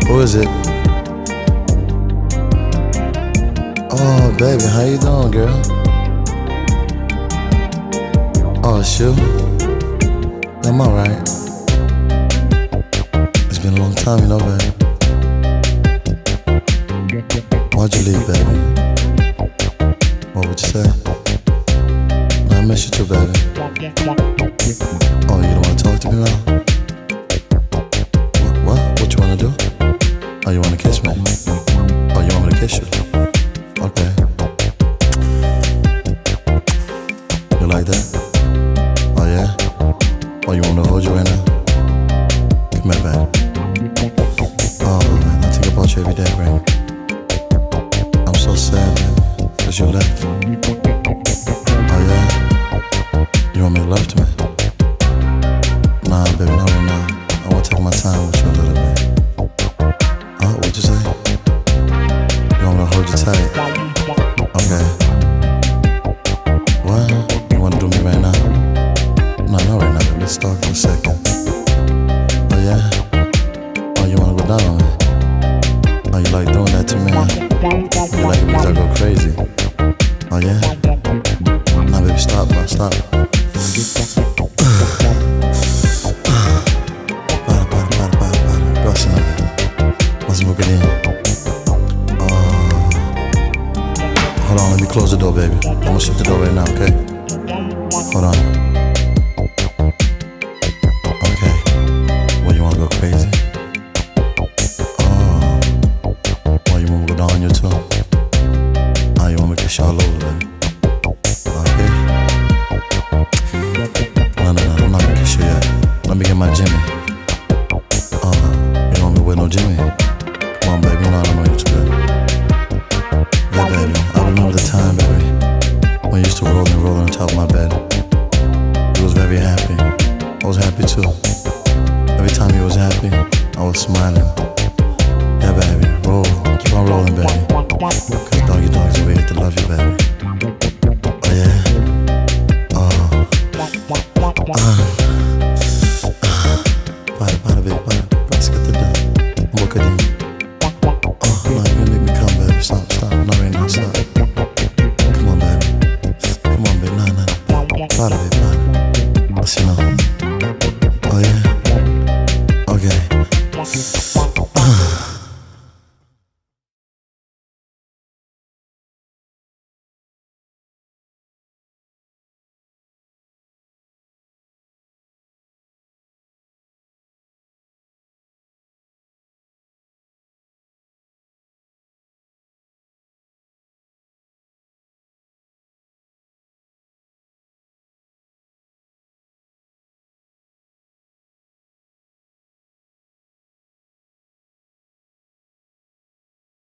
Who is it? Oh, baby, how you doing, girl? Oh, it's you? I'm alright. It's been a long time, you know, baby. Why'd you leave, baby? What would you say? No, I miss you too, baby. Oh, you don't wanna talk to me now? What you wanna do? Oh, you wanna kiss me? Oh, you want me to kiss you? Okay. You like that? Oh yeah? Oh, you want me to hold you right now? Come here, babe. Oh man, I think about you every day, baby. I'm so sad, man, cause you left. Oh yeah? You want me to love to me? Nah, baby, not right now. I wanna take my time with you a little bit. What'd you say? You want me to hold you tight? Okay. What? You wanna do me right now? No, not right now, baby. Let's talk for a second. Oh yeah? Oh, you wanna go down on me? Oh, you like doing that to me? You like it because I go crazy? Oh yeah? Nah, baby, stop, bro, stop. Hold on, let me close the door, baby. I'm gonna shut the door right now, okay? Hold on. Okay. Well, you wanna go crazy? Oh. Well, you wanna go down on you too? Oh, you want me to kiss you all over, baby? Okay. No, I'm not gonna kiss you yet. Let me get my Jimmy. You don't want me to wear no Jimmy? Come on, baby, you know I don't know you too good. Yeah, baby, I remember the time, baby, when you used to roll on top of my bed. You was very happy. I was happy too. Every time you was happy, I was smiling. Yeah, baby, roll. Keep on rolling, baby. Cause doggy dogs are ready to love you, baby. Oh, yeah? Para, baby, para. Parece que tá dando um bocadinho.